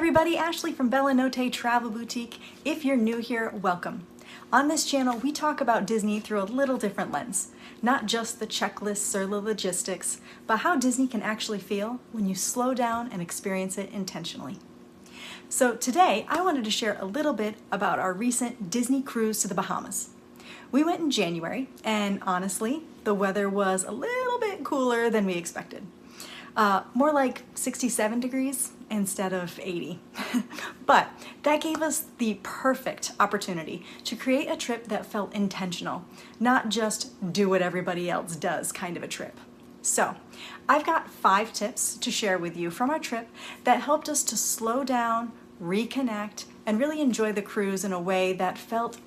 everybody, Ashley from Notte Travel Boutique. If you're new here, welcome. On this channel, we talk about Disney through a little different lens. Not just the checklists or the logistics, but how Disney can actually feel when you slow down and experience it intentionally. So today, I wanted to share a little bit about our recent Disney cruise to the Bahamas. We went in January, and honestly, the weather was a little bit cooler than we expected. More like 67 degrees instead of 80. But that gave us the perfect opportunity to create a trip that felt intentional, not just do what everybody else does kind of a trip. So I've got 5 tips to share with you from our trip that helped us to slow down, reconnect, and really enjoy the cruise in a way that felt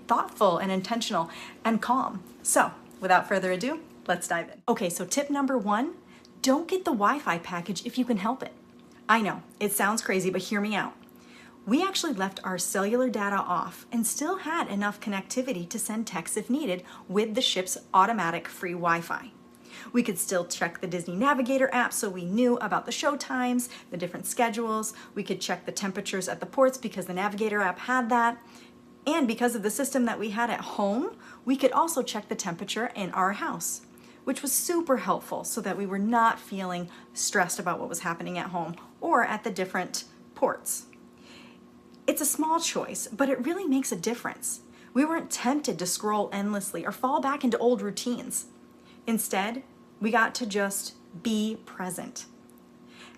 thoughtful and intentional and calm. So without further ado, let's dive in. Okay, so tip number 1, don't get the Wi-Fi package if you can help it. I know, it sounds crazy, but hear me out. We actually left our cellular data off and still had enough connectivity to send texts if needed with the ship's automatic free Wi-Fi. We could still check the Disney Navigator app so we knew about the show times, the different schedules. We could check the temperatures at the ports because the Navigator app had that. And because of the system that we had at home, we could also check the temperature in our house, which was super helpful so that we were not feeling stressed about what was happening at home or at the different ports. It's a small choice, but it really makes a difference. We weren't tempted to scroll endlessly or fall back into old routines. Instead, we got to just be present.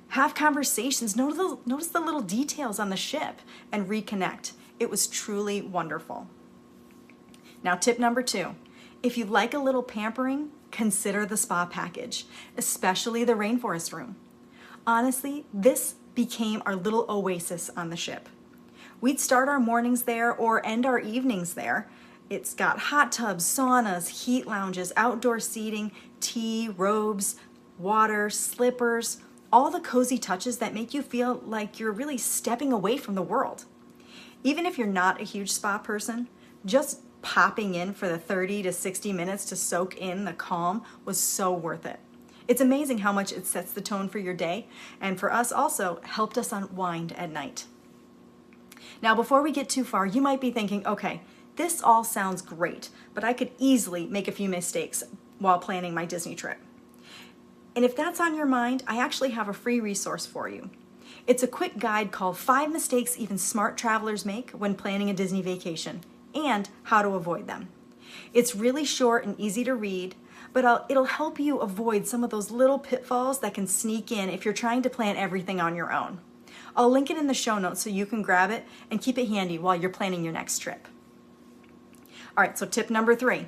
Have conversations, notice the little details on the ship, and reconnect. It was truly wonderful. Now, tip number 2, if you like a little pampering, consider the spa package, especially the Rainforest Room. Honestly, this became our little oasis on the ship. We'd start our mornings there or end our evenings there. It's got hot tubs, saunas, heat lounges, outdoor seating, tea, robes, water, slippers, all the cozy touches that make you feel like you're really stepping away from the world. Even if you're not a huge spa person, just popping in for the 30 to 60 minutes to soak in the calm was so worth it. It's amazing how much it sets the tone for your day, and for us also helped us unwind at night. Now, before we get too far, you might be thinking, okay, this all sounds great, but I could easily make a few mistakes while planning my Disney trip. And if that's on your mind, I actually have a free resource for you. It's a quick guide called 5 Mistakes Even Smart Travelers Make When Planning a Disney Vacation and How to Avoid Them. It's really short and easy to read, but it'll help you avoid some of those little pitfalls that can sneak in if you're trying to plan everything on your own. I'll link it in the show notes so you can grab it and keep it handy while you're planning your next trip. All right, so tip number 3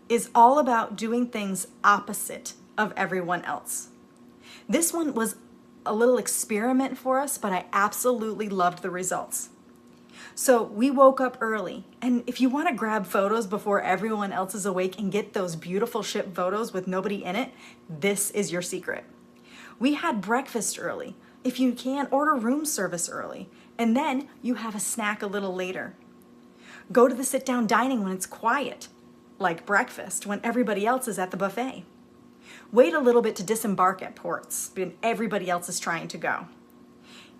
is all about doing things opposite of everyone else. This one was a little experiment for us, but I absolutely loved the results. So we woke up early, and if you want to grab photos before everyone else is awake and get those beautiful ship photos with nobody in it, this is your secret. We had breakfast early. If you can, order room service early, and then you have a snack a little later. Go to the sit-down dining when it's quiet, like breakfast, when everybody else is at the buffet. Wait a little bit to disembark at ports when everybody else is trying to go.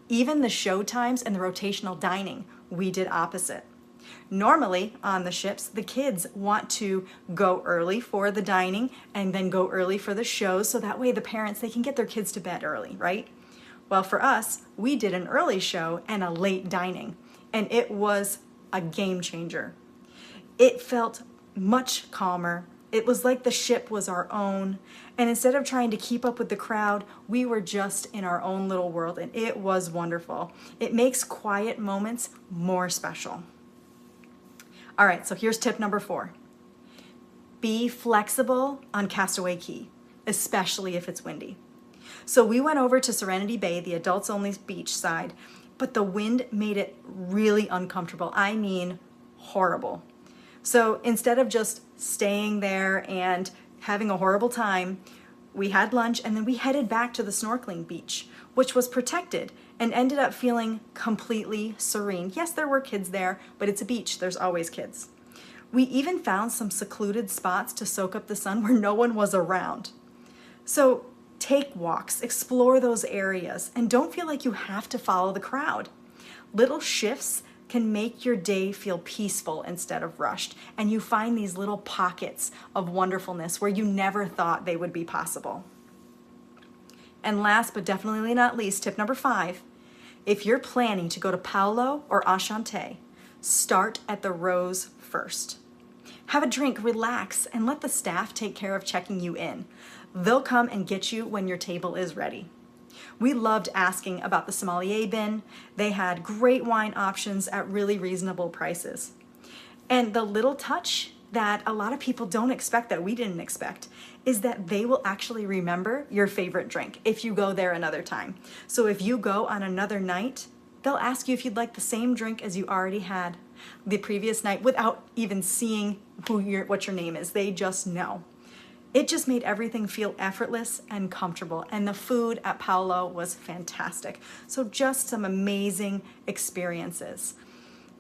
Even the show times and the rotational dining, we did opposite. Normally on the ships, the kids want to go early for the dining and then go early for the shows, so that way the parents, they can get their kids to bed early, right? Well, for us, we did an early show and a late dining, and it was a game changer. It felt much calmer. It was like the ship was our own, and instead of trying to keep up with the crowd, we were just in our own little world, and it was wonderful. It makes quiet moments more special. All right, so here's tip number 4. Be flexible on Castaway Cay, especially if it's windy. So we went over to Serenity Bay, the adults-only beach side, but the wind made it really uncomfortable. I mean, horrible. So instead of just staying there and having a horrible time, we had lunch and then we headed back to the snorkeling beach, which was protected and ended up feeling completely serene. Yes, there were kids there, but it's a beach. There's always kids. We even found some secluded spots to soak up the sun where no one was around. So Take walks, explore those areas, and don't feel like you have to follow the crowd. Little shifts can make your day feel peaceful instead of rushed, and you find these little pockets of wonderfulness where you never thought they would be possible. And last but definitely not least, tip number 5, if you're planning to go to Palo or Enchanté, start at the Rose first. Have a drink, relax, and let the staff take care of checking you in. They'll come and get you when your table is ready. We loved asking about the sommelier bin. They had great wine options at really reasonable prices. And the little touch that a lot of people don't expect, that we didn't expect, is that they will actually remember your favorite drink if you go there another time. So if you go on another night, they'll ask you if you'd like the same drink as you already had the previous night without even seeing what your name is. They just know. It just made everything feel effortless and comfortable, and the food at Palo was fantastic. So just some amazing experiences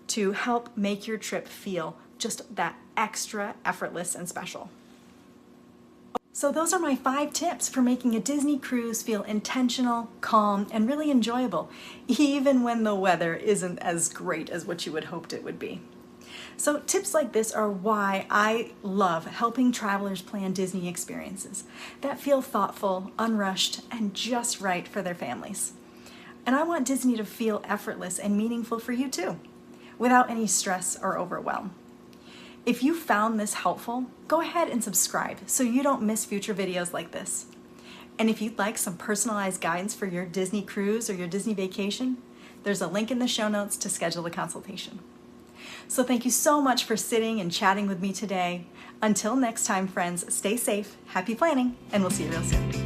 to help make your trip feel just that extra effortless and special. So those are my 5 tips for making a Disney cruise feel intentional, calm, and really enjoyable, even when the weather isn't as great as what you would hoped it would be. So tips like this are why I love helping travelers plan Disney experiences that feel thoughtful, unrushed, and just right for their families. And I want Disney to feel effortless and meaningful for you too, without any stress or overwhelm. If you found this helpful, go ahead and subscribe so you don't miss future videos like this. And if you'd like some personalized guidance for your Disney cruise or your Disney vacation, there's a link in the show notes to schedule a consultation. So thank you so much for sitting and chatting with me today. Until next time, friends, stay safe, happy planning, and we'll see you real soon.